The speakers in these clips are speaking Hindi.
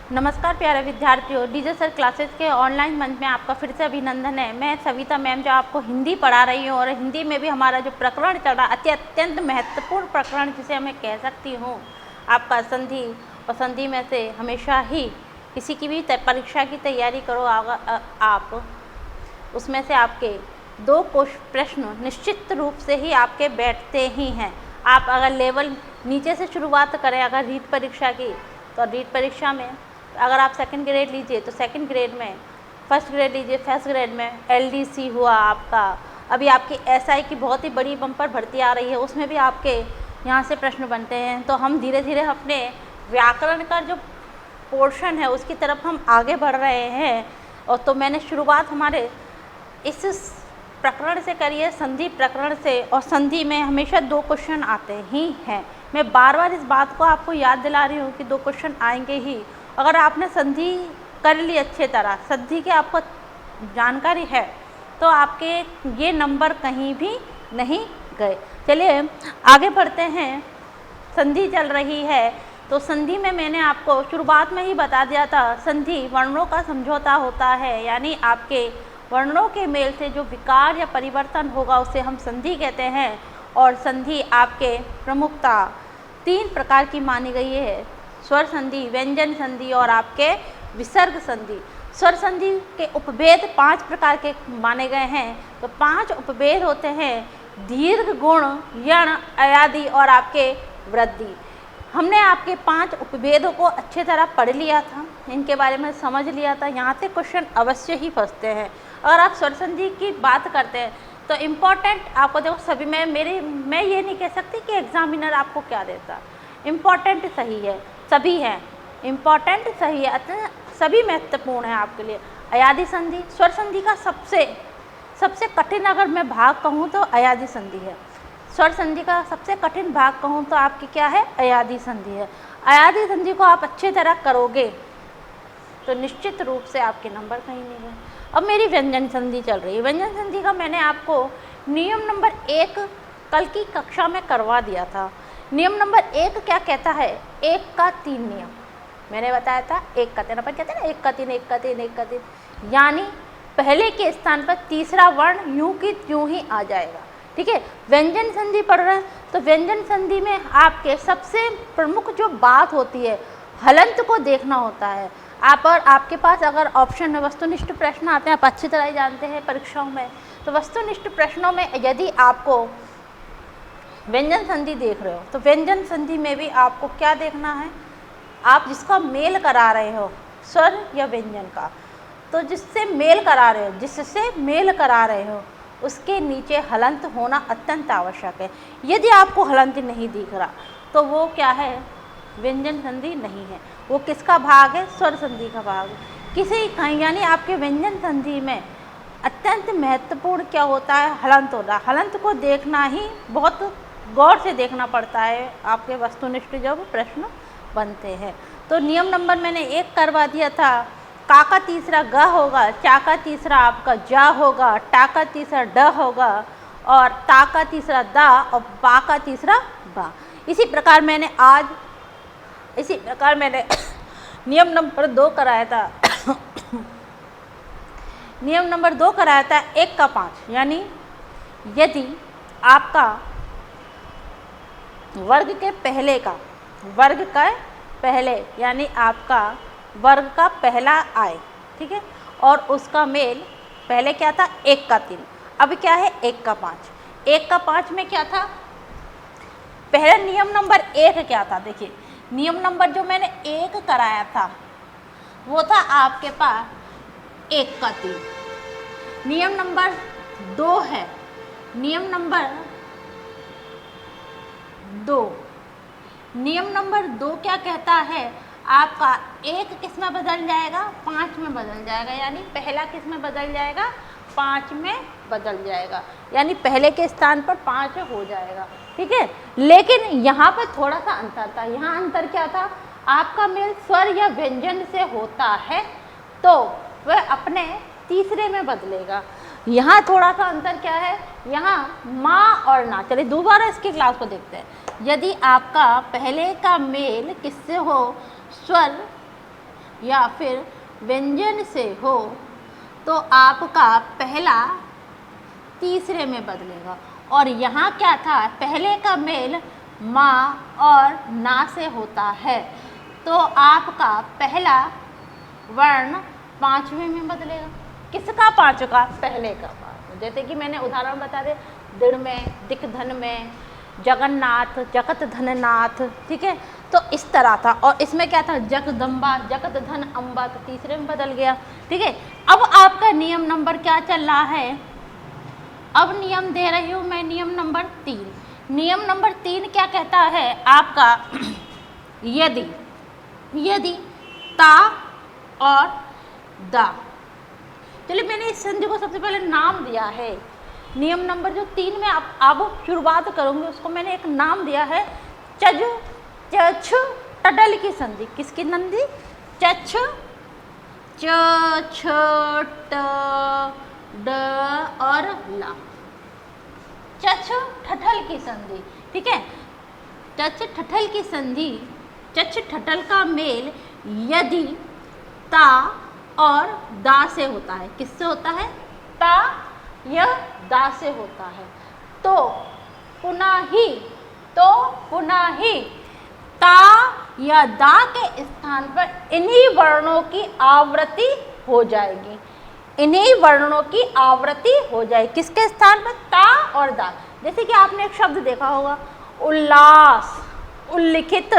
नमस्कार प्यारे विद्यार्थियों, डीजे सर क्लासेस के ऑनलाइन मंच में आपका फिर से अभिनंदन है। मैं सविता मैम जो आपको हिंदी पढ़ा रही हूँ और हिंदी में भी हमारा जो प्रकरण चल रहा अत्यंत महत्वपूर्ण प्रकरण जिसे मैं कह सकती हूँ आपका संधि। और संधि में से हमेशा ही किसी की भी परीक्षा की तैयारी करो आप उसमें से आपके दो प्रश्न निश्चित रूप से ही आपके बैठते ही हैं। आप अगर लेवल नीचे से शुरुआत करें अगर रीट परीक्षा की, तो रीट परीक्षा में अगर आप सेकंड ग्रेड लीजिए तो सेकंड ग्रेड में, फर्स्ट ग्रेड लीजिए फर्स्ट ग्रेड में एलडीसी हुआ आपका। अभी आपकी एसआई की बहुत ही बड़ी बम्पर भर्ती आ रही है, उसमें भी आपके यहाँ से प्रश्न बनते हैं। तो हम धीरे धीरे अपने व्याकरण का जो पोर्शन है उसकी तरफ हम आगे बढ़ रहे हैं। और तो मैंने शुरुआत हमारे इस प्रकरण से करी है, संधि प्रकरण से। और संधि में हमेशा दो क्वेश्चन आते ही हैं। मैं बार बार इस बात को आपको याद दिला रही हूँ कि दो क्वेश्चन आएंगे ही। अगर आपने संधि कर ली अच्छे तरह, संधि की आपको जानकारी है, तो आपके ये नंबर कहीं भी नहीं गए। चलिए आगे बढ़ते हैं। संधि चल रही है तो संधि में मैंने आपको शुरुआत में ही बता दिया था, संधि वर्णों का समझौता होता है। यानी आपके वर्णों के मेल से जो विकार या परिवर्तन होगा उसे हम संधि कहते हैं। और संधि आपके प्रमुखता 3 प्रकार की मानी गई है, स्वर संधि, व्यंजन संधि और आपके विसर्ग संधि। स्वर संधि के उपभेद 5 प्रकार के माने गए हैं। तो 5 उपभेद होते हैं, दीर्घ, गुण, यण, अयादि और आपके वृद्धि। हमने आपके 5 उपभेदों को अच्छे तरह पढ़ लिया था, इनके बारे में समझ लिया था। यहाँ से क्वेश्चन अवश्य ही फंसते हैं। अगर आप स्वर संधि की बात करते हैं तो इम्पॉर्टेंट आपको देखो सभी में मैं ये नहीं कह सकती कि एग्जामिनर आपको क्या देता। इम्पॉर्टेंट सही है, सभी हैं इम्पॉर्टेंट सही है, सभी महत्वपूर्ण है आपके लिए। अयादि संधि स्वर संधि का सबसे कठिन अगर मैं भाग कहूँ तो अयादि संधि है। स्वर संधि का सबसे कठिन भाग कहूँ तो आपकी क्या है, अयादि संधि है। अयादि संधि को आप अच्छी तरह करोगे तो निश्चित रूप से आपके नंबर कहीं नहीं गए। अब मेरी व्यंजन संधि चल रही है। व्यंजन संधि का मैंने आपको नियम नंबर 1 कल की कक्षा में करवा दिया था। नियम नंबर 1 क्या कहता है, 1 का 3 नियम मैंने बताया था। 1 का 3 अपन कहते हैं ना, 1 का 3 1 का 3 1 का 3, यानी पहले के स्थान पर तीसरा वर्ण यूं की त्यों ही आ जाएगा। ठीक है, व्यंजन संधि पढ़ रहे हैं तो व्यंजन संधि में आपके सबसे प्रमुख जो बात होती है, हलंत को देखना होता है। आप और आपके पास अगर ऑप्शन में वस्तुनिष्ठ प्रश्न आते हैं, आप अच्छी तरह ही जानते हैं परीक्षाओं में, तो वस्तुनिष्ठ प्रश्नों में यदि आपको व्यंजन संधि देख रहे हो तो व्यंजन संधि में भी आपको क्या देखना है, आप जिसका मेल करा रहे हो स्वर या व्यंजन का, तो जिससे मेल करा रहे हो उसके नीचे हलंत होना अत्यंत आवश्यक है। यदि आपको हलंत नहीं दिख रहा तो वो क्या है, व्यंजन संधि नहीं है। वो किसका भाग है, स्वर संधि का भाग। किसी कहीं यानी आपके व्यंजन संधि में अत्यंत महत्वपूर्ण क्या होता है, हलंत होता है। हलंत को देखना ही बहुत गौर से देखना पड़ता है आपके वस्तुनिष्ठ जब प्रश्न बनते हैं। तो नियम नंबर मैंने 1 करवा दिया था। का का तीसरा ग होगा, चा का तीसरा आपका जा होगा, टा का तीसरा ड होगा और ता का तीसरा दा और बा का तीसरा बा। इसी प्रकार मैंने नियम नंबर 2 कराया था। नियम नंबर 2 कराया था 1 का 5, यानी यदि आपका वर्ग के पहले यानी आपका वर्ग का पहला आए, ठीक है, और उसका मेल पहले क्या था, 1 का 3, अब क्या है 1 का 5। 1 का 5 में क्या था, पहला नियम नंबर 1 क्या था, देखिए नियम नंबर जो मैंने 1 कराया था वो था आपके पास 1 का 3। नियम नंबर 2 है, नियम नंबर 2 क्या कहता है, आपका 1 किस में बदल जाएगा, 5 में बदल जाएगा। यानी पहला किस में बदल जाएगा, 5 में बदल जाएगा, यानी पहले के स्थान पर 5 हो जाएगा। ठीक है, लेकिन यहाँ पर थोड़ा सा अंतर था। यहाँ अंतर क्या था, आपका मेल स्वर या व्यंजन से होता है तो वह अपने तीसरे में बदलेगा। यहाँ थोड़ा सा अंतर क्या है, यहाँ माँ और ना। चलिए दोबारा इसकी क्लास को देखते हैं। यदि आपका पहले का मेल किससे हो, स्वर या फिर व्यंजन से हो तो आपका पहला तीसरे में बदलेगा। और यहाँ क्या था, पहले का मेल माँ और ना से होता है, तो आपका पहला वर्ण पांचवें में बदलेगा। किसका पांचवा? पहले का पांचवा। जैसे कि मैंने उदाहरण बता दे, दृढ़ में, दिक धन में, जगन्नाथ, जगत धननाथ, ठीक है। तो इस तरह था। और इसमें क्या था, जगदम्बा, जगत धन अम्बा, तो तीसरे में बदल गया, ठीक है। अब आपका नियम नंबर क्या चल रहा है, अब नियम दे रही हूँ मैं, नियम नंबर 3। नियम नंबर 3 क्या कहता है आपका, यदि ता और दा। चलिए मैंने इस संधि को सबसे पहले नाम दिया है। नियम नंबर जो 3 में आप शुरुआत करूंगी उसको मैंने एक नाम दिया है, चज चछ टडल की संधि। किसकी संधि? चछ च छ ट ड और ला, चछ ठठल की संधि, ठीक है। चछ ठठल की संधि, चछ ठठल का मेल यदि ता और दा से होता है। किससे होता है? ता या दा से होता है। तो पुनः ही ता या दा के स्थान पर इन्हीं वर्णों की आवृत्ति हो जाएगी, इन्हीं वर्णों की आवृत्ति हो जाएगी। किसके स्थान पर? ता और दा। जैसे कि आपने एक शब्द देखा होगा, उल्लास, उल्लिखित,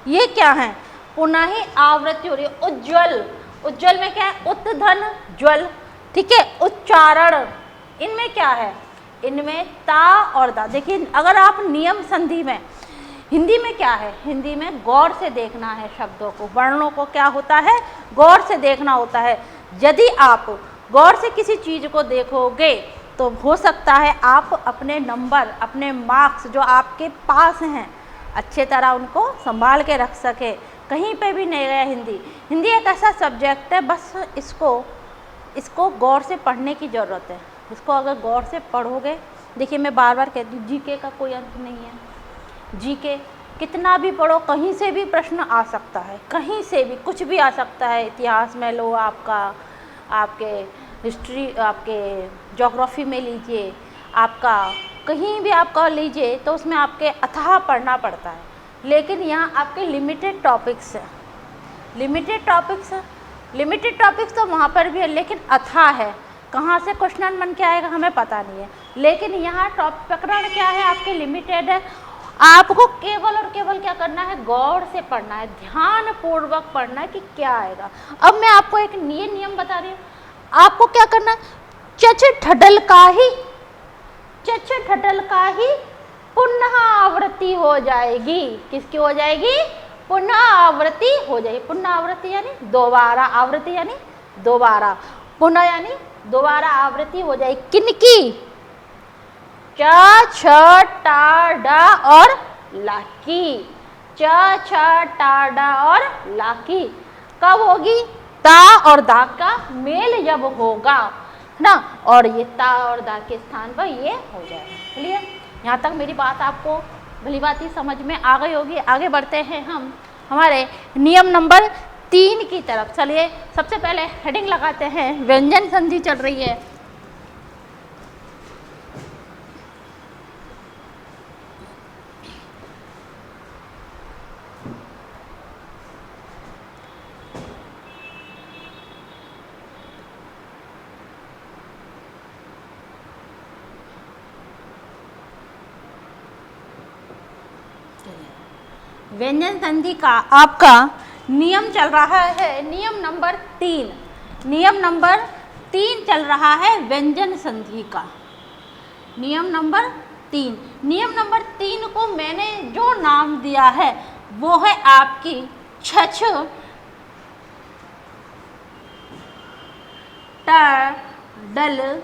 ये क्या है? पुनः ही आवृत्ति हो रही है। उज्ज्वल, उज्ज्वल में क्या है? उत धन ज्वल, ठीक है। उच्चारण, इनमें क्या है? इनमें ता और दा। देखिए अगर आप नियम संधि में, हिंदी में क्या है, हिंदी में गौर से देखना है शब्दों को, वर्णों को क्या होता है, गौर से देखना होता है। यदि आप गौर से किसी चीज़ को देखोगे तो हो सकता है आप अपने नंबर, अपने मार्क्स जो आपके पास हैं, अच्छे तरह उनको संभाल के रख सके। कहीं पे भी नहीं गया हिंदी। हिंदी एक ऐसा सब्जेक्ट है, बस इसको गौर से पढ़ने की ज़रूरत है। इसको अगर गौर से पढ़ोगे, देखिए मैं बार बार कहती हूँ, जीके का कोई अंत नहीं है। जीके कितना भी पढ़ो, कहीं से भी प्रश्न आ सकता है, कहीं से भी कुछ भी आ सकता है। इतिहास में लो, आपके हिस्ट्री, आपके ज्योग्राफी में लीजिए, आपका कहीं भी आपका लीजिए, तो उसमें आपके अथाह पढ़ना पड़ता है। लेकिन यहाँ आपके लिमिटेड टॉपिक्स हैं, लिमिटेड टॉपिक्स तो वहाँ पर भी है, लेकिन अथाह है। कहाँ से क्वेश्चन बन के आएगा हमें पता नहीं है। लेकिन यहाँ प्रकरण क्या है, आपके लिमिटेड है। आपको केवल और केवल क्या करना है, गौर से पढ़ना है, ध्यान पूर्वक पढ़ना है कि क्या आएगा। अब मैं आपको एक नियम बता रही हूँ, आपको क्या करना है, चच ठडल का ही पुनः आवृत्ति हो जाएगी। किसकी हो जाएगी? पुनः आवृत्ति हो जाएगी। पुनः आवृत्ति यानी दोबारा, आवृत्ति यानी दोबारा, पुनः यानी दोबारा आवृत्ति हो जाएगी। किनकी? च छ टा डा और ला की, च छ टा डा और ला की। कब होगी? ता और दा का मेल जब होगा ना, और ये ता और दा के स्थान पर ये हो जाएगा। क्लियर? यहाँ तक मेरी बात आपको भली भांति समझ में आ गई होगी। आगे बढ़ते हैं हम हमारे नियम नंबर 3 की तरफ। चलिए सबसे पहले हेडिंग लगाते हैं, व्यंजन संधि चल रही है। व्यंजन संधि का आपका नियम चल रहा है, नियम नंबर 3। नियम नंबर 3 चल रहा है व्यंजन संधि का, नियम नंबर 3। नियम नंबर 3 को मैंने जो नाम दिया है वो है आपकी छछ टडल,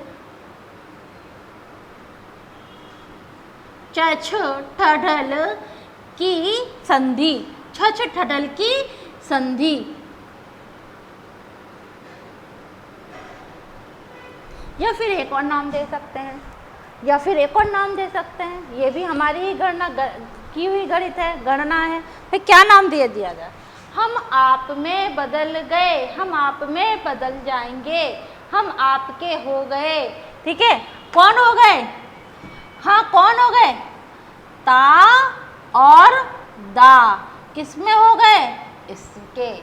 छछ ठडल की संधि, छछ ठडल की संधि। या फिर एक और नाम दे सकते हैं, ये भी हमारी ही गणना की हुई गणित है, गणना है। फिर क्या नाम दिया जाए? हम आप में बदल गए, हम आप में बदल जाएंगे, हम आपके हो गए। ठीक है, कौन हो गए? हाँ, कौन हो गए? ता और दा किसमें हो गए? इसके।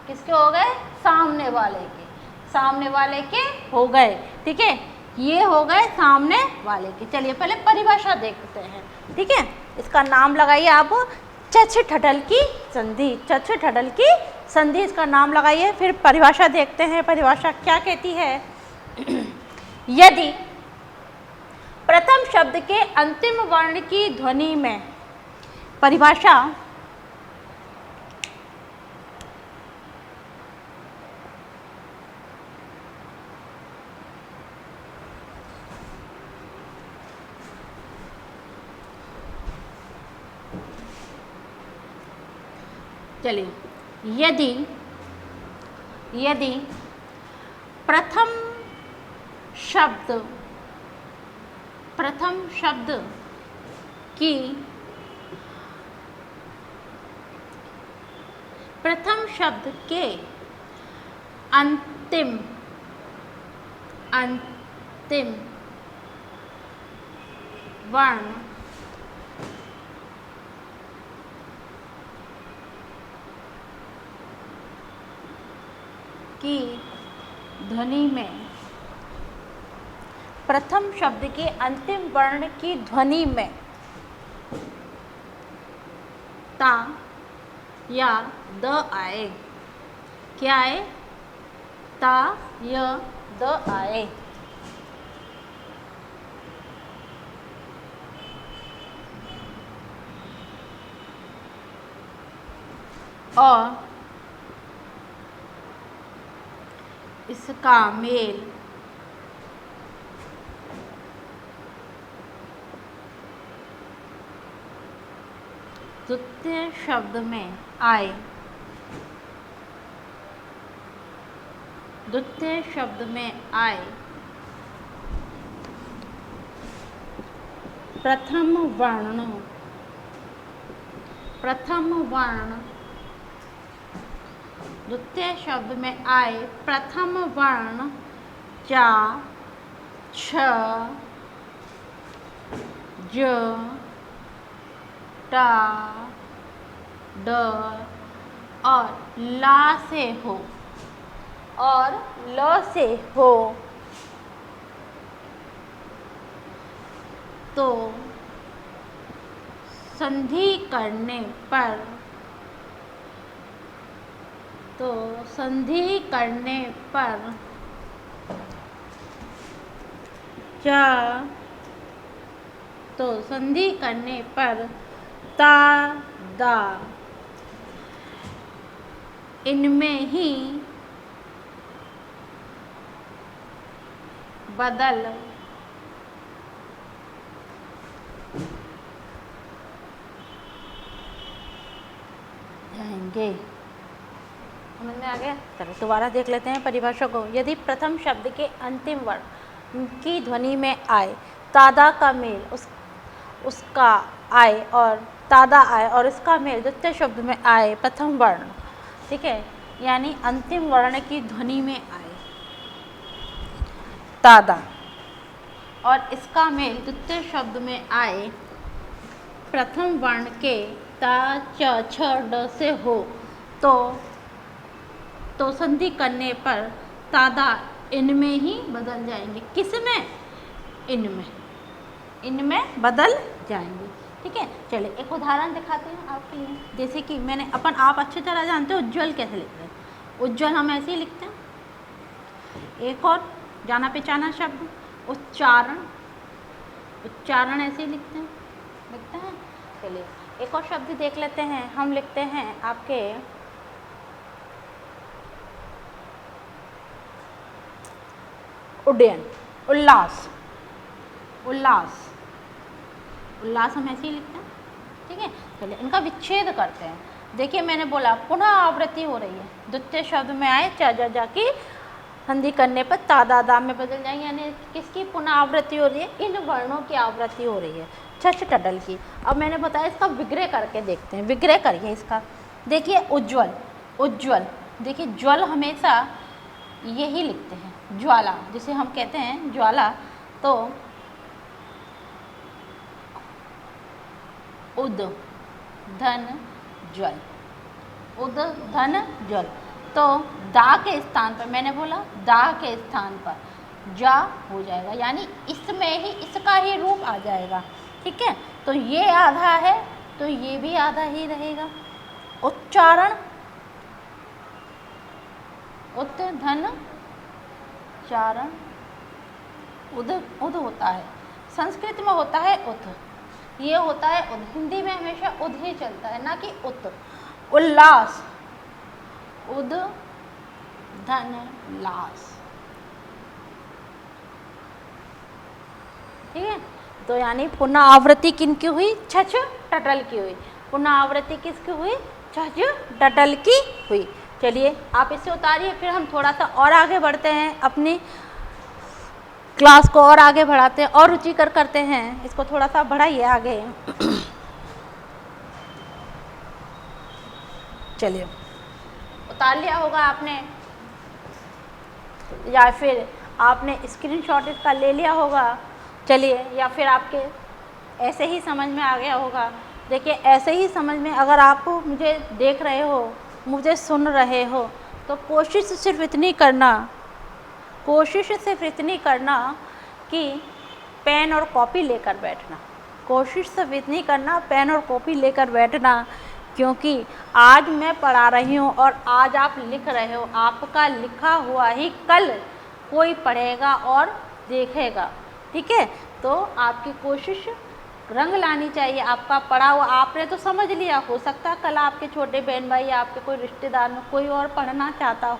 किसके हो गए? सामने वाले के। सामने वाले के हो गए। ठीक है, ये हो गए सामने वाले के। चलिए पहले परिभाषा देखते हैं। ठीक है, इसका नाम लगाइए आप, चछ-ठठल की संधि। चछ-ठठल की संधि इसका नाम लगाइए, फिर परिभाषा देखते हैं। परिभाषा क्या कहती है? यदि प्रथम शब्द के अंतिम वर्ण की ध्वनि में, परिभाषा चलिए, यदि प्रथम शब्द की प्रथम शब्द के अंतिम वर्ण की ध्वनि में, प्रथम शब्द के अंतिम वर्ण की ध्वनि में ता या द आए। क्या आए? ता या द आए। और इसका मेल द्वितीय शब्द में आए। द्वितीय शब्द में आए प्रथम वर्ण द्वितीय शब्द में आए प्रथम वर्ण चा, छ, ज, टा, ड और ला से हो, और ल से हो, तो संधि करने पर ता, दा इनमें ही बदल जाएंगे। समझ में आ गया? चलो दोबारा देख लेते हैं परिभाषा को। यदि प्रथम शब्द के अंतिम वर्ण की ध्वनि में आए तादा का मेल उसका आए और तादा आए और इसका मेल द्वितीय शब्द में आए प्रथम वर्ण, ठीक है, यानी अंतिम वर्ण की ध्वनि में आए तादा और इसका मेल द्वितीय शब्द में आए प्रथम वर्ण के ता, च, छ, ड से हो, तो संधि करने पर तादा इनमें ही बदल जाएंगे। किसमें? इनमें बदल जाएंगे। ठीक है, चलिए एक उदाहरण दिखाते हैं आपके लिए। जैसे कि आप अच्छी तरह जानते हो उज्ज्वल कैसे लिखते हैं। उज्ज्वल हम ऐसे ही लिखते हैं। एक और जाना पहचाना शब्द उच्चारण ऐसे ही लिखते हैं। चलिए एक और शब्द देख लेते हैं। हम लिखते हैं आपके उड्डयन, उल्लास हम ऐसे ही लिखते हैं। ठीक है, चलिए इनका विच्छेद करते हैं। देखिए मैंने बोला पुनः आवृत्ति हो रही है। द्वितीय शब्द में आए चा, जा, जा की संधि करने पर ता, दा, दा में बदल जाएंगे, यानी किसकी पुनः आवृत्ति हो रही है? इन वर्णों की आवृत्ति हो रही है, छछ टडल की। अब मैंने बताया इसका विग्रह करके देखते हैं। विग्रह करिए इसका। देखिए उज्ज्वल, उज्ज्वल। देखिए ज्वल हमेशा यही लिखते हैं, ज्वाला जिसे हम कहते हैं ज्वाला, तो उद धन ज्वल, उद धन ज्वल। तो दा के स्थान पर, मैंने बोला दा के स्थान पर जा हो जाएगा, यानी इसमें ही इसका ही रूप आ जाएगा। ठीक है, तो ये आधा है तो ये भी आधा ही रहेगा। उच्चारण उत धन चारण, उद उद होता है, संस्कृत में होता है उत, ये होता है उद। हिंदी में हमेशा उद ही चलता है, ना कि उत। उल्लास, उद धन लास। ठीक है, तो यानी पुनः आवृत्ति किनकी हुई? छछ टटल की हुई। पुनः आवृत्ति किसकी हुई? छछ टटल की हुई। चलिए आप इसे उतारिए, फिर हम थोड़ा सा और आगे बढ़ते हैं, अपनी क्लास को और आगे बढ़ाते हैं और रुचिकर करते हैं। इसको थोड़ा सा बढ़ाइए आगे। चलिए, उतार लिया होगा आपने, या फिर आपने स्क्रीनशॉट इसका ले लिया होगा। चलिए, या फिर आपके ऐसे ही समझ में आ गया होगा। देखिए, ऐसे ही समझ में अगर आप मुझे देख रहे हो, मुझे सुन रहे हो, तो कोशिश सिर्फ इतनी करना, कोशिश सिर्फ इतनी करना कि पेन और कॉपी लेकर बैठना। कोशिश सिर्फ इतनी करना, पेन और कॉपी लेकर बैठना, क्योंकि आज मैं पढ़ा रही हूँ और आज आप लिख रहे हो। आपका लिखा हुआ ही कल कोई पढ़ेगा और देखेगा। ठीक है, तो आपकी कोशिश रंग लानी चाहिए। आपका पढ़ा हुआ आपने तो समझ लिया, हो सकता है कल आपके छोटे बहन भाई या आपके कोई रिश्तेदार में कोई और पढ़ना चाहता हो,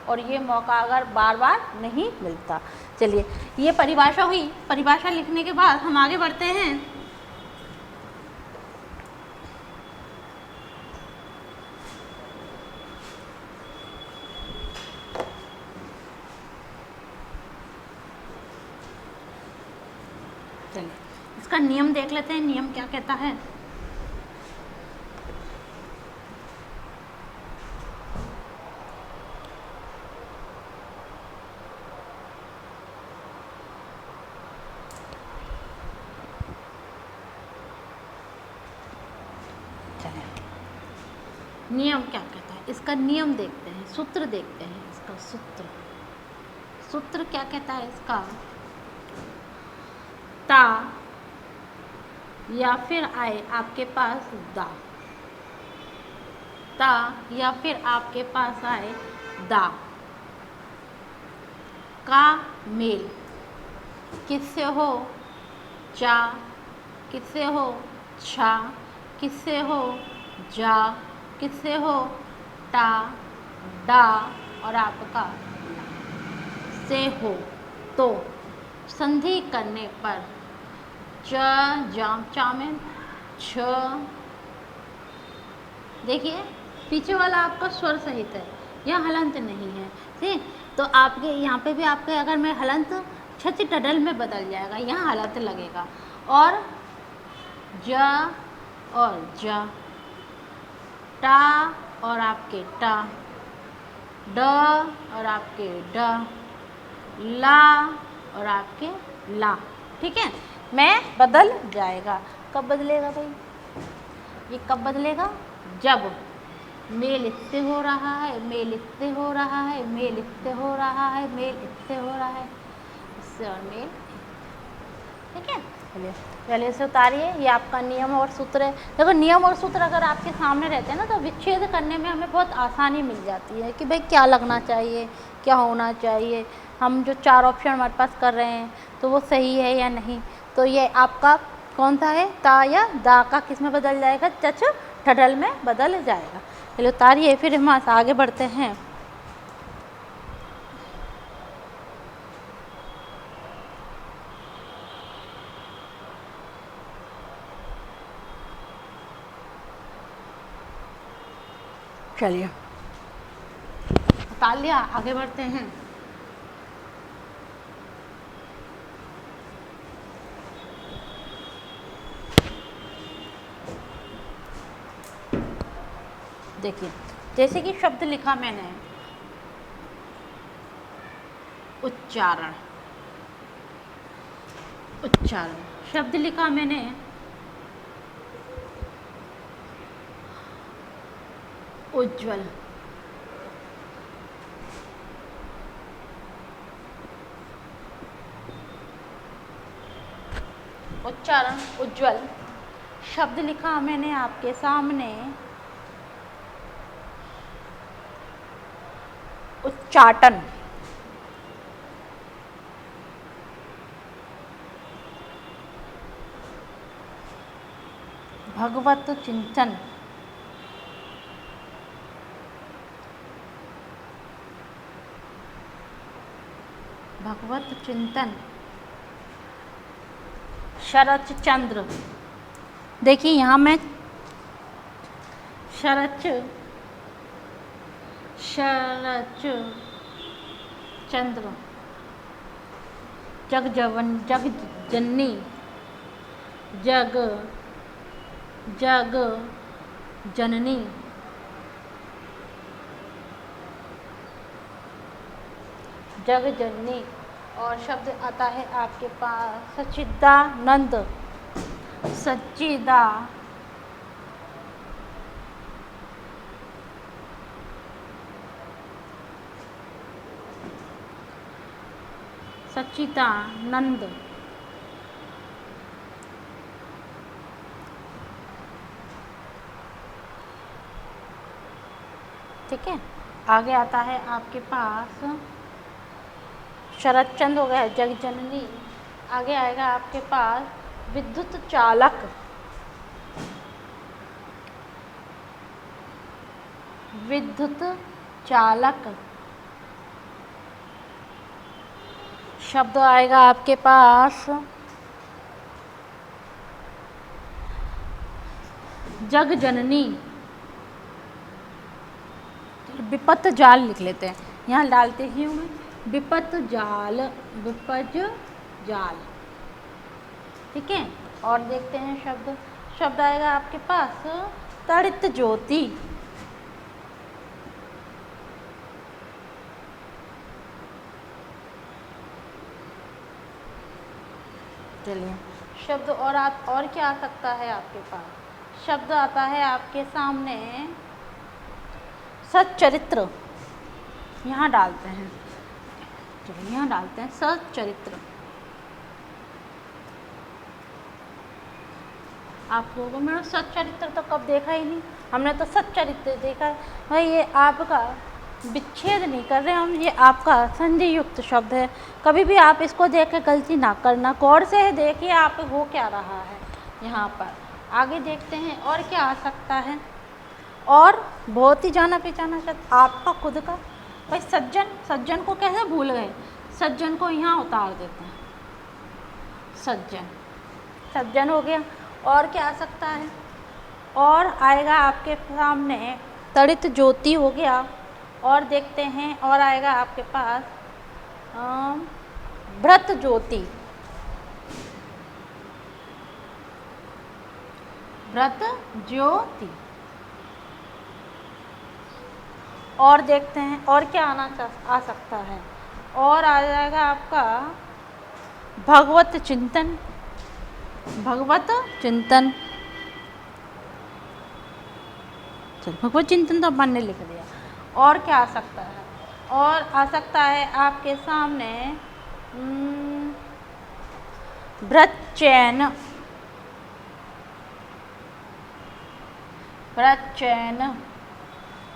और ये मौका अगर बार बार नहीं मिलता। चलिए, ये परिभाषा हुई। परिभाषा लिखने के बाद हम आगे बढ़ते हैं। चलिए, इसका नियम देख लेते हैं, नियम क्या कहता है। नियम क्या कहता है, इसका नियम देखते हैं, सूत्र देखते हैं इसका सूत्र। सूत्र क्या कहता है इसका? ता या फिर आए आपके पास दा, ता या फिर आपके पास आए दा का मेल किससे हो? चा, किससे हो? छा, किससे हो? जा, किससे हो? टा, डा और आपका ला से हो। तो संधि करने पर च, जाम, चा में छ, देखिए पीछे वाला आपका स्वर सहित है, यहाँ हलंत नहीं है। ठीक, तो आपके यहाँ पे भी आपके अगर मैं हलंत छच टडल में बदल जाएगा, यहाँ हलंत लगेगा। और ज और ज, टा और आपके टा, ड और आपके ड, ला और आपके ला। ठीक है, मैं बदल जाएगा। कब बदलेगा भाई? ये कब बदलेगा? जब मेल इससे हो रहा है, मेल इससे हो रहा है, मेल इससे हो रहा है, मेल इससे हो रहा है, इससे और मेल। ठीक है, चलिए पहले से उतारिए। ये आपका नियम और सूत्र है। देखो, नियम और सूत्र अगर आपके सामने रहते हैं ना, तो विच्छेद करने में हमें बहुत आसानी मिल जाती है कि भाई क्या लगना चाहिए, क्या होना चाहिए। हम जो 4 ऑप्शन हमारे पास कर रहे हैं तो वो सही है या नहीं। तो ये आपका कौन सा है? ता या दा का किस में बदल जाएगा? चच ठडल में बदल जाएगा। चलिए उतारिए, फिर हम आगे बढ़ते हैं। चलिए उतार लिया, आगे बढ़ते हैं। देखिए, जैसे कि शब्द लिखा मैंने उच्चारण, उच्चारण शब्द लिखा मैंने उज्ज्वल, उच्चारण उज्ज्वल। शब्द लिखा मैंने आपके सामने उच्चाटन, भगवत चिंतन, भगवत चिंतन। शरत चंद्र, देखिए यहाँ मैं शरत चंद्र, जग जननी, जग जननी, जग जननी। और शब्द आता है आपके पास सच्चिदानंद, सच्चिदानंद। ठीक है, आगे आता है आपके पास शरत चंद्र हो गया, जग जननी। आगे आएगा आपके पास विद्युत चालक, विद्युत चालक। शब्द आएगा आपके पास जग जननी। विपत जाल लिख लेते हैं, यहाँ डालते ही हूँ मैं विपत जाल, विपज जाल। ठीक है, और देखते हैं शब्द। शब्द आएगा आपके पास तड़ित ज्योति, चलिए शब्द और क्या आ सकता है आपके पास। शब्द आता है आपके सामने सच्चरित्र, यहाँ डालते हैं, चलिए यहाँ डालते हैं सच्चरित्र। आप लोगों में सच्चरित्र तो कब देखा ही नहीं, हमने तो सच्चरित्र देखा है भाई। ये आपका विच्छेद नहीं कर रहे हम, ये आपका संधि युक्त शब्द है। कभी भी आप इसको देख के गलती ना करना, गौर से देखिए आप हो क्या रहा है यहाँ पर। आगे देखते हैं और क्या आ सकता है। और बहुत ही जाना पहचाना शब्द आपका खुद का भाई सज्जन, सज्जन को कैसे भूल गए, सज्जन को यहाँ उतार देते हैं, सज्जन, सज्जन हो गया। और क्या आ सकता है, और आएगा आपके सामने तड़ित ज्योति हो गया। और देखते हैं और आएगा आपके पास व्रत ज्योति, व्रत ज्योति। और देखते हैं और क्या आ सकता है, और आ जाएगा आपका भगवत चिंतन, भगवत चिंतन। चल भगवत चिंतन तो अपन ने लिख दिया। और क्या आ सकता है, और आ सकता है आपके सामने व्रत चैन, व्रत चैन।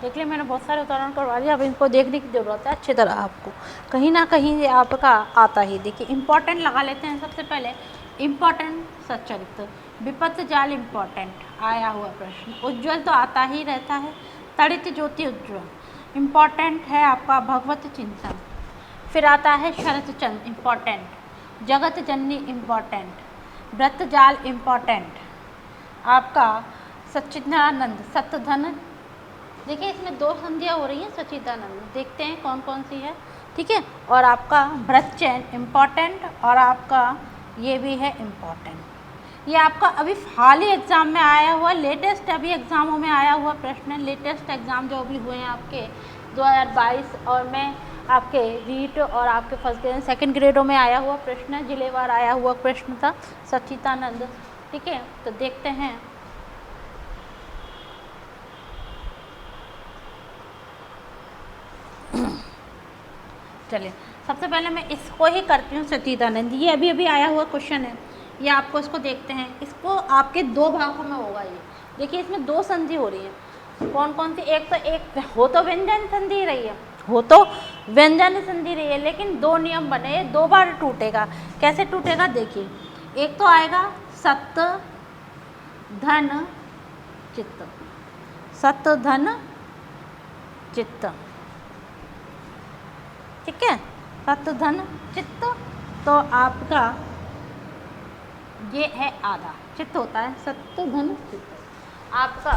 देख लिया मैंने बहुत सारे उदाहरण करवा दिया, अब इनको देखने की ज़रूरत है अच्छी तरह, आपको कहीं ना कहीं ये आपका आता ही। देखिए इम्पॉर्टेंट लगा लेते हैं सबसे पहले। इम्पॉर्टेंट सच्चरित्र, विपत्त जाल इम्पॉर्टेंट आया हुआ प्रश्न, उज्ज्वल तो आता ही रहता है, तड़ित ज्योति उज्ज्वल इम्पॉर्टेंट है आपका, भगवत चिंतन। फिर आता है शरत चंद्र इम्पॉर्टेंट, जगत जननी इम्पॉर्टेंट, व्रत जाल इम्पॉर्टेंट, आपका सच्चिदानंद सतधन। देखिए इसमें दो संधियाँ हो रही हैं सच्चिदानंद, देखते हैं कौन कौन सी है। ठीक है, और आपका व्रत चैन इम्पॉर्टेंट, और आपका ये भी है इम्पॉर्टेंट। ये आपका अभी हाल ही एग्ज़ाम में आया हुआ, लेटेस्ट अभी एग्ज़ामों में आया हुआ प्रश्न है। लेटेस्ट एग्ज़ाम जो अभी हुए हैं आपके 2022 और में आपके रीट और आपके फर्स्ट ग्रेड सेकंड ग्रेडों में आया हुआ प्रश्न है, जिलेवार आया हुआ प्रश्न था सच्चिदानंद। ठीक है, तो देखते हैं। चलिए, सबसे पहले मैं इसको ही करती हूँ सच्चिदानंद। ये अभी अभी आया हुआ क्वेश्चन है, ये आपको इसको देखते हैं। इसको आपके दो भागों में होगा। ये देखिए, इसमें दो संधि हो रही है। कौन कौन सी? एक तो एक हो तो व्यंजन संधि रही है, हो तो व्यंजन संधि रही है, लेकिन दो नियम बने, ये दो बार टूटेगा। कैसे टूटेगा देखिए, एक तो आएगा सत धन चित्त, सत धन चित्त। ठीक है, सत धन चित्त, तो आपका ये है आधा चित्त होता है, सत धन चित्त। आपका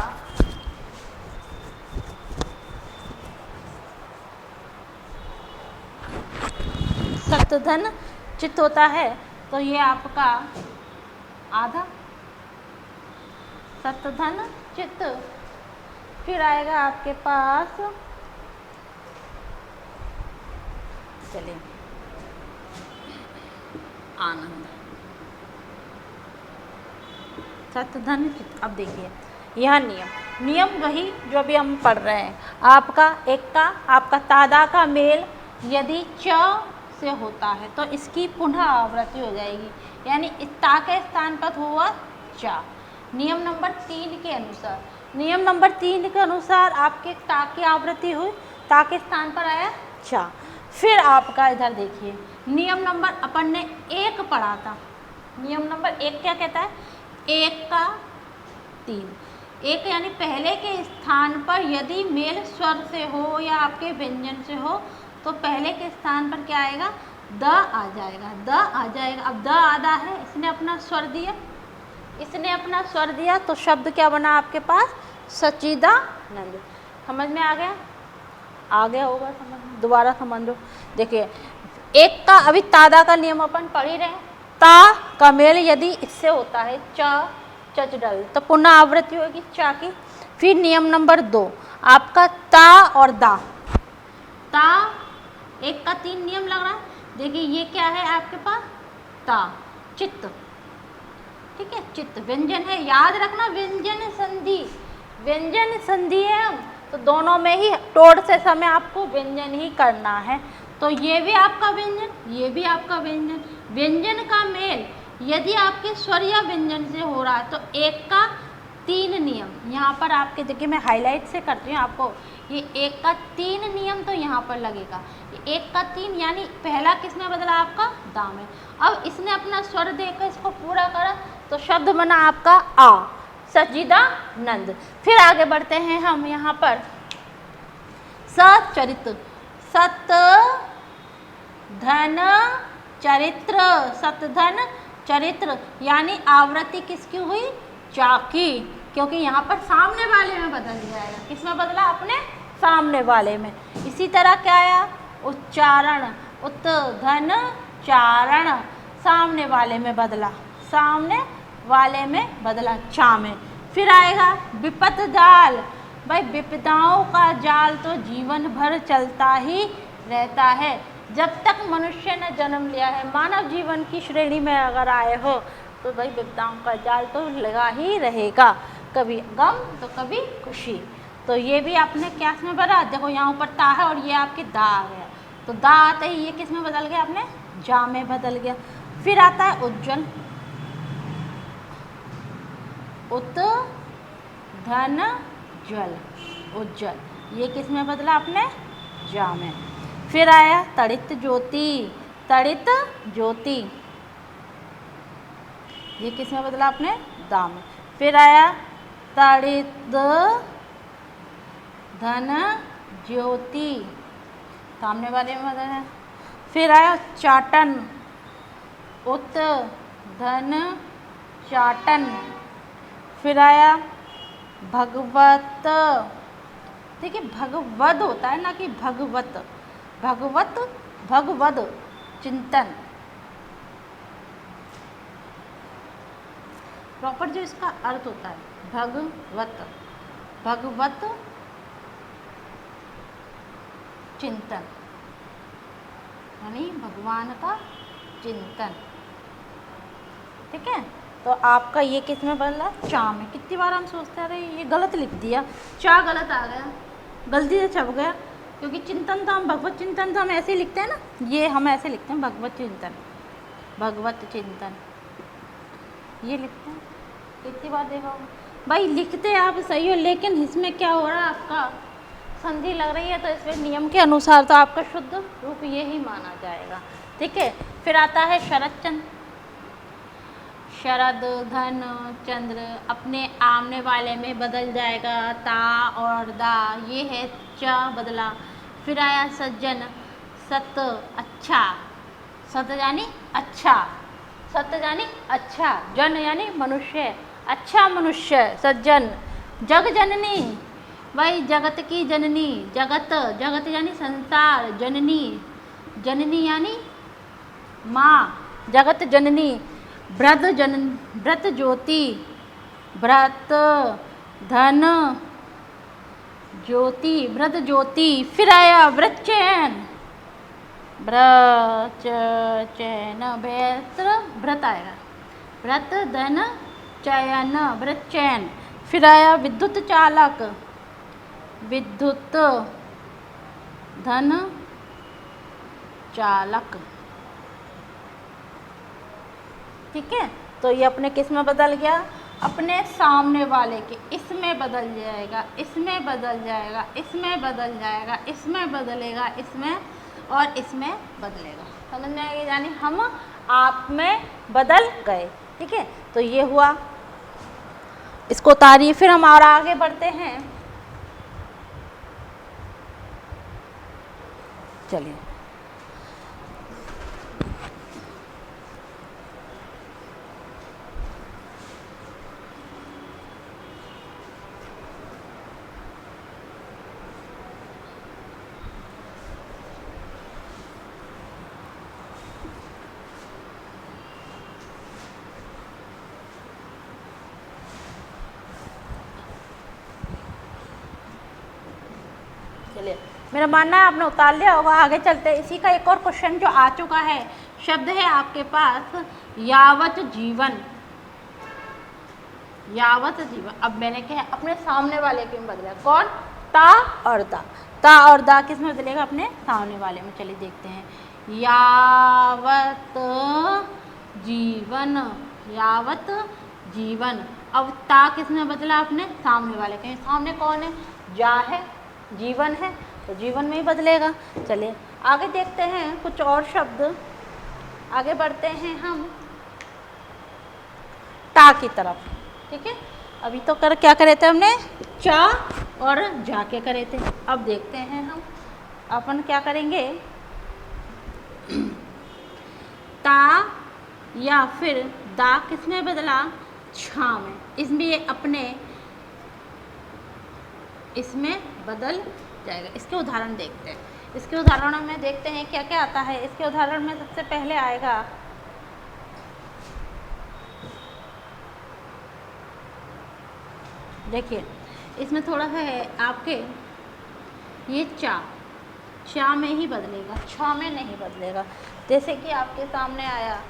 सत धन चित्त होता है, तो ये आपका आधा सत धन चित्त। फिर आएगा आपके पास, चलिए, आनंद, सत धन चित्त। अब देखिए, यह नियम वही जो अभी हम पढ़ रहे हैं। आपका एक का आपका तादा का मेल यदि च से होता है तो इसकी पुनः आवृत्ति हो जाएगी, यानी इस ता के स्थान पर हुआ चा। नियम नंबर 3 के अनुसार, नियम नंबर 3 के अनुसार आपके ता की आवृत्ति हुई, ता के स्थान पर आया चा। फिर आपका इधर देखिए, नियम नंबर अपन ने 1 पढ़ा था। नियम नंबर 1 क्या कहता है? 1 का 3, 1 यानी पहले के स्थान पर यदि मेल स्वर से हो या आपके व्यंजन से हो तो पहले के स्थान पर क्या आएगा? द आ जाएगा, द आ जाएगा। अब द आधा है, इसने अपना स्वर दिया, इसने अपना स्वर दिया, तो शब्द क्या बना आपके पास? सच्चिदानंद। समझ में आ गया? आ गया होगा समझ में, दोबारा समझ लो। देखिए, एक का अभी तादा का नियम अपन पढ़ ही रहे हैं। ता का मेल यदि इससे होता है च चच डल, तो पुनः आवृत्ति होगी चा की। फिर नियम नंबर 2 आपका ता और दा, ता 1 का 3 नियम लग रहा है। देखिए, ये क्या है आपके पास? ता चित्त। ठीक है, चित्त व्यंजन है, याद रखना, व्यंजन संधि, व्यंजन संधि है, तो दोनों में ही तोड़ से समय आपको व्यंजन ही करना है। तो ये भी आपका व्यंजन, ये भी आपका व्यंजन। व्यंजन का मेल यदि आपके स्वर या व्यंजन से हो रहा है तो 1 का 3 नियम, यहाँ पर आपके देखिए मैं हाईलाइट से करती हूँ आपको, ये 1 का 3 नियम तो यहाँ पर लगेगा। 1 का 3 यानी पहला किसने बदला? आपका दा में। अब इसने अपना स्वर देकर इसको पूरा करा तो शब्द बना आपका आ, सच्चिदानंद। फिर आगे बढ़ते हैं हम यहाँ पर, सचरित्र, सत धन चरित्र, सत धन चरित्र, यानी आवृत्ति किसकी हुई? चा की, क्योंकि यहाँ पर सामने वाले में बदल जाएगा। किसमें बदला? अपने सामने वाले में। इसी तरह क्या आया? उच्चारण, उत धन चारण, सामने वाले में बदला, सामने वाले में बदला चा में। फिर आएगा विपत जाल, भाई विपदाओं का जाल तो जीवन भर चलता ही रहता है। जब तक मनुष्य ने जन्म लिया है, मानव जीवन की श्रेणी में अगर आए हो तो भाई विपदाओं का जाल तो लगा ही रहेगा, कभी गम तो कभी खुशी। तो ये भी आपने क्या में बना? देखो यहाँ ऊपर ता है और ये आपकी दा आ गया, तो दा आते ही ये किस में बदल गया? आपने जा में बदल गया। फिर आता है उज्जवल, उत धन ज्वल, उज्जवल, ये किस में बदला? आपने जा में। फिर आया तड़ित ज्योति, तड़ित ज्योति, ये किस में बदला? आपने दा में। फिर आया तड़ित धन ज्योति, सामने वाले में बदला है। फिर आया चाटन, उत धन चाटन। फिर आया भगवत, देखिए भगवद होता है ना कि भगवत, भगवत भगवद चिंतन। प्रॉपर जो इसका अर्थ होता है भगवत, भगवत चिंतन, यानी भगवान का चिंतन। ठीक है, तो आपका ये किस में बदला? चा में। कितनी बार हम सोचते रहे ये गलत लिख दिया, चा गलत आ गया, गलती से छप गया, क्योंकि चिंतन तो हम भगवत चिंतन तो हम ऐसे ही लिखते हैं ना, ये हम ऐसे लिखते हैं भगवत चिंतन, भगवत चिंतन ये लिखते हैं। कितनी बार देखा भाई, लिखते आप सही हो, लेकिन इसमें क्या हो रहा है, आपका संधि लग रही है, तो इसमें नियम के अनुसार तो आपका शुद्ध रूप ये ही माना जाएगा। ठीक है, फिर आता है शरद चंद्र। शरद धन चंद्र अपने आमने वाले में बदल जाएगा, ता और दा, ये है च बदला। फिर आया सज्जन, सत अच्छा, सत यानी अच्छा, सत यानी अच्छा, जन यानी मनुष्य, अच्छा मनुष्य सज्जन। जग जननी, भाई जगत की जननी, जगत, जगत यानी संसार, जननी, जननी यानी माँ, जगत जननी। व्रत जन, व्रत ज्योति, व्रत धन ज्योति, व्रत ज्योति। फिर आया व्रत चैन, व्रत चैन, व्रत आएगा, व्रत धन चयन, व्रत चैन। फिर आया विद्युत चालक, विद्युत धन चालक। ठीक है, तो ये अपने किस में बदल गया? अपने सामने वाले के, इसमें बदल जाएगा, इसमें बदल जाएगा, इसमें बदल जाएगा, इसमें बदलेगा, इसमें और इसमें बदलेगा। समझ में आएगी, यानी हम आप में बदल गए। ठीक है, तो ये हुआ, इसको उतारिए। फिर हम और आगे बढ़ते हैं, चलिए। चलिए, मेरा मानना है आपने उतार लिया होगा। आगे चलते हैं, इसी का एक और क्वेश्चन जो आ चुका है, शब्द है आपके पास यावत जीवन, यावत जीवन। अब मैंने क्या है, अपने सामने वाले के में बदला, कौन? ता और दा, ता और दा किस में बदलेगा? अपने सामने वाले में। चलिए देखते हैं, यावत जीवन, यावत जीवन। अब ता किस में बदला? अपने सामने वाले के। सामने कौन है? जा है, जीवन है, तो जीवन में ही बदलेगा। चलिए आगे देखते हैं कुछ और शब्द, आगे बढ़ते हैं हम ता की तरफ। ठीक है, अभी तो क्या करे थे हमने? चा और जा के करे थे। अब देखते हैं हम अपन क्या करेंगे, ता या फिर दा किस में बदला? छा में। इसमें अपने इसमें बदल जाएगा। इसके उदाहरण देखते हैं, इसके उदाहरणों में देखते हैं क्या क्या आता है। इसके उदाहरण में सबसे पहले आएगा देखिए, इसमें थोड़ा सा है आपके, ये चा, चा में ही बदलेगा, छा में नहीं बदलेगा। जैसे कि आपके सामने आया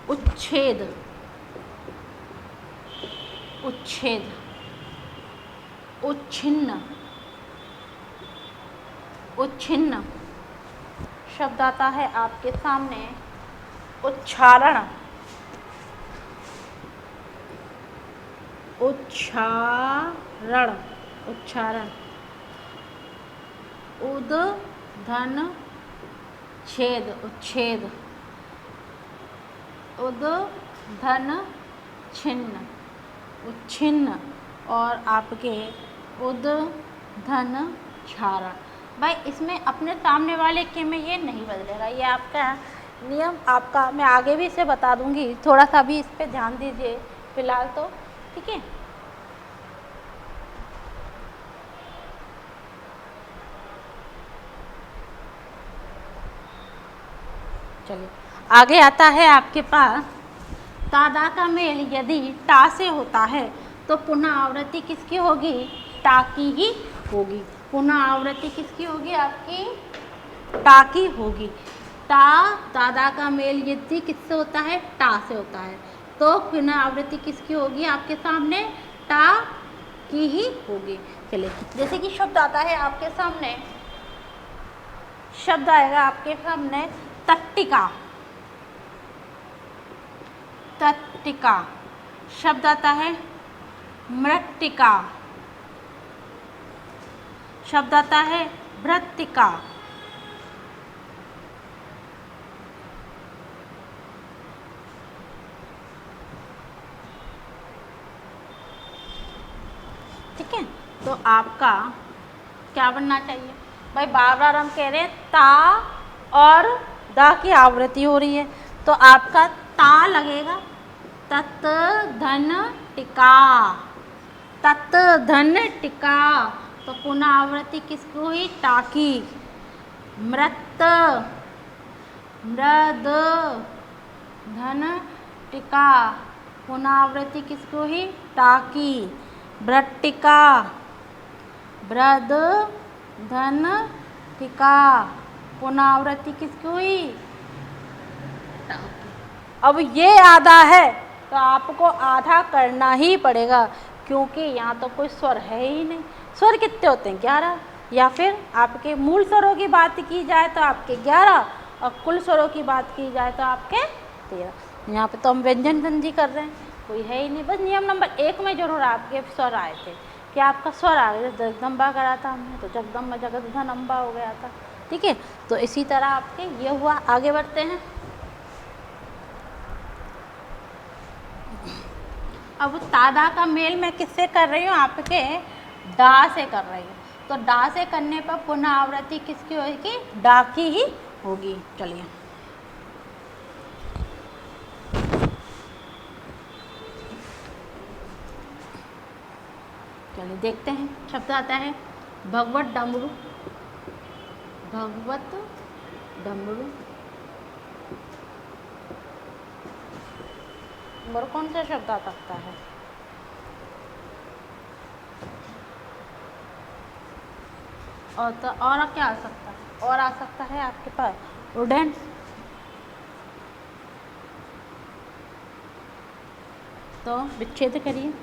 उच्छेद, उच्छेद, उच्छिन्न, उच्छिन्न शब्द आता है आपके सामने उच्चारण, उच्चारण, उच्चारण। उद धन छेद, उच्छेद, उद धन छिन्न, उच्छिन्न। और आपके उद धन क्षारण। भाई इसमें अपने सामने वाले के में ये नहीं बदलेगा, ये आपका नियम, आपका मैं आगे भी इसे बता दूंगी, थोड़ा सा भी इस पे ध्यान दीजिए फिलहाल तो। ठीक है, चलिए आगे आता है आपके पास तादा का मेल यदि टा से होता है तो पुनः आवृत्ति किसकी होगी? टा की ही होगी। पुनः आवृत्ति किसकी होगी? आपकी टा की होगी। तादा का मेल यदि किससे होता है? टा से होता है, तो पुनः आवृत्ति किसकी होगी? आपके सामने टा की ही होगी। चलिए, जैसे कि शब्द आता है आपके सामने, शब्द आएगा आपके सामने तट्टिका। तट्टिका। शब्द आता है मृत्तिका। शब्द आता है भृत्तिका। ठीक है, तो आपका क्या बनना चाहिए भाई? बार बार हम कह रहे हैं ता और दा की आवृत्ति हो रही है, तो आपका ता लगेगा तत् धन टिका। तत् धन टिका, तो पुनः आवृत्ति किसकी हुई? टा की। मृत मृद धन टिका, पुनः आवृत्ति किसकी हुई? टा की। भृत्तिका ब्रद धन टिका, पुनः आवृत्ति किसकी हुई? टा की। अब ये आधा है तो आपको आधा करना ही पड़ेगा, क्योंकि यहाँ तो कोई स्वर है ही नहीं। स्वर कितने होते हैं? 11। या फिर आपके मूल स्वरों की बात की जाए तो आपके 11, और कुल स्वरों की बात की जाए तो आपके 13। यहाँ पे तो हम व्यंजन संधि कर रहे हैं, कोई है ही नहीं। बस नियम नंबर 1 में जरूर आपके स्वर आए थे कि आपका स्वर आ गया। जगदम्बा करा था हमने, तो जगदम्बा जगदधन अम्बा हो गया था। ठीक है, तो इसी तरह आपके ये हुआ। आगे बढ़ते हैं। अब तादा का मेल मैं किससे कर रही हूँ? आपके डा से कर रही हूँ, तो डा से करने पर पुनः आवृत्ति किसकी होगी? डा की ही होगी। चलिए, चलिए देखते हैं। शब्द आता है भगवत डमरू। भगवत डमरू। और कौन सा शब्द आ सकता है? और तो और क्या आ सकता है? और आ सकता है आपके पास उड़न। तो विच्छेद करिए।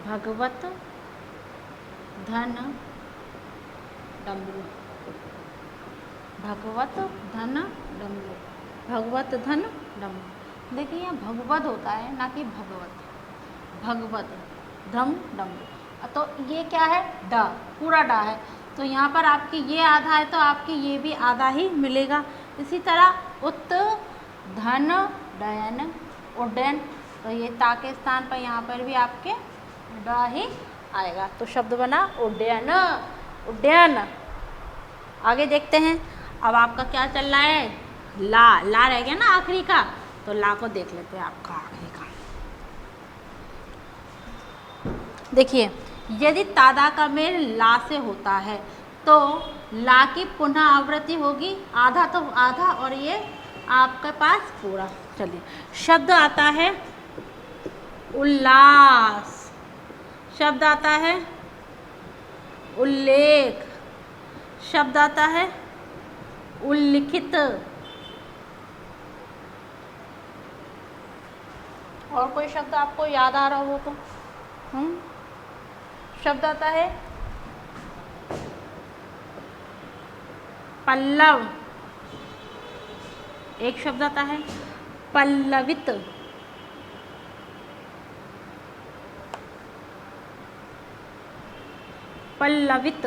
भगवत धन डमरू। भगवत धन डमरू। भगवत धन डमरू। देखिए, यहाँ भगवत होता है, ना कि भगवत। भगवत धम डमरू, तो ये क्या है? ड, पूरा डा है, तो यहाँ पर आपकी ये आधा है तो आपकी ये भी आधा ही मिलेगा। इसी तरह उत धन डयन उड्डयन, तो ये ता के स्थान पर यहाँ पर भी आपके ड ही आएगा, तो शब्द बना उड्डयन। उड्डयन। आगे देखते हैं। अब आपका क्या चल रहा है? ला। ला रह गया ना आखिरी का, तो ला को देख लेते हैं आपका आखिरी का। देखिए, यदि तादा का मेल ला से होता है तो ला की पुनः आवृत्ति होगी आधा, तो आधा, और ये आपके पास पूरा। चलिए, शब्द आता है उल्लास। शब्द आता है उल्लेख। शब्द आता है उल्लिखित। और कोई शब्द आपको याद आ रहा हो तो? शब्द आता है पल्लव। एक शब्द आता है पल्लवित। पल्लवित।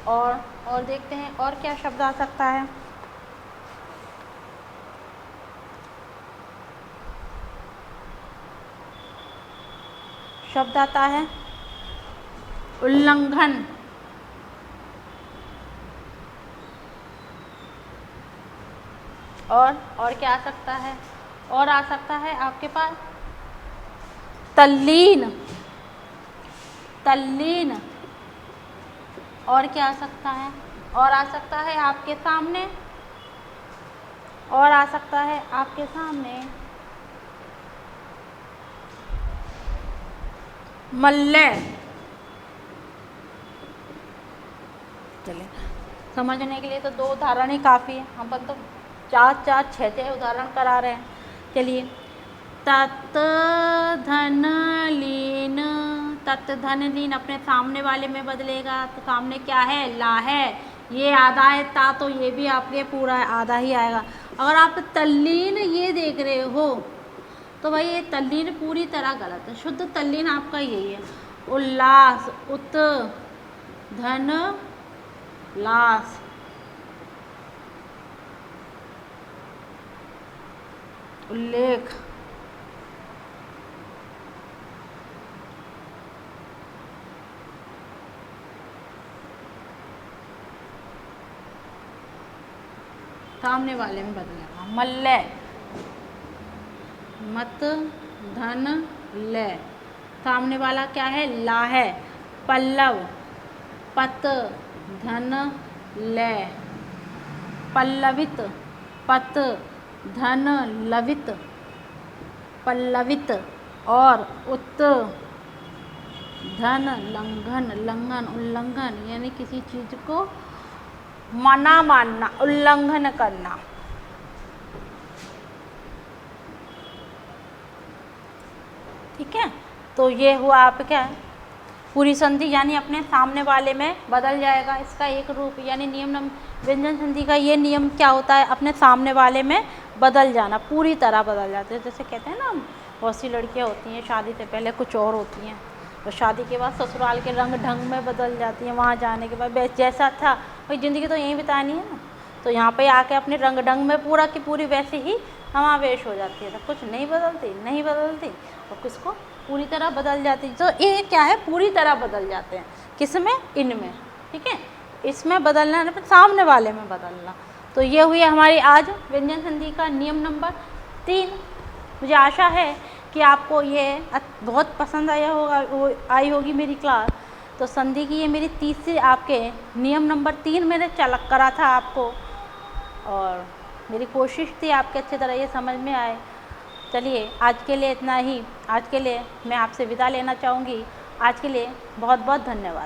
और देखते हैं और क्या शब्द आ सकता है। शब्द आता है उल्लंघन। और क्या आ सकता है? और आ सकता है आपके पास तल्लीन। तल्लीन। और क्या आ सकता है? और आ सकता है आपके सामने, और आ सकता है आपके सामने मल्ले। चलिए, समझने के लिए तो 2 उदाहरण ही काफ़ी है, हम तो 4 6 उदाहरण करा रहे हैं। चलिए, तत् धन लीन, तत् धन लीन अपने सामने वाले में बदलेगा, तो सामने क्या है, ला है, ये आधा है, ता तो ये भी आपके पूरा है, आधा ही आएगा। अगर आप तल्लीन ये देख रहे हो तो भाई ये तल्लीन पूरी तरह गलत है, शुद्ध तल्लीन आपका यही है, उल्लास, उत धन लास, उल्लेख, सामने वाले में बदलेगा। मल्ले, मत धन ले, सामने वाला क्या है, ला है। पल्लव, पत धन ले, पल्लवित, पत धन लवित, पल्लवित। और उत धन लंघन, लंघन उल्लंघन, यानी किसी चीज को मना मानना, उल्लंघन करना। ठीक है, तो ये हुआ आपका पूरी संधि, यानी अपने सामने वाले में बदल जाएगा। इसका एक रूप यानी नियम व्यंजन संधि का ये नियम क्या होता है, अपने सामने वाले में बदल जाना, पूरी तरह बदल जाते हैं। जैसे कहते हैं ना, बहुत सी लड़कियां होती हैं शादी से पहले कुछ और होती हैं, और शादी के बाद ससुराल के रंग ढंग में बदल जाती हैं। वहाँ जाने के बाद जैसा था भाई, ज़िंदगी तो यहीं बितानी है ना, तो यहाँ पे आके अपने रंग ढंग में पूरा की पूरी वैसे ही समावेश हो जाती है, तो कुछ नहीं बदलती और किसको पूरी तरह बदल जाती है। तो ये क्या है, पूरी तरह बदल जाते हैं, किसमें, इनमें। ठीक है, इसमें बदलना है, सामने वाले में बदलना। तो ये हुई हमारी आज व्यंजन संधि का नियम नंबर 3। मुझे आशा है कि आपको ये बहुत पसंद आई होगी मेरी क्लास। तो संधि की ये मेरी तीसरी आपके नियम नंबर 3 मैंने चलक करा था आपको, और मेरी कोशिश थी आपके अच्छी तरह ये समझ में आए। चलिए, आज के लिए इतना ही। आज के लिए मैं आपसे विदा लेना चाहूँगी। आज के लिए बहुत बहुत धन्यवाद।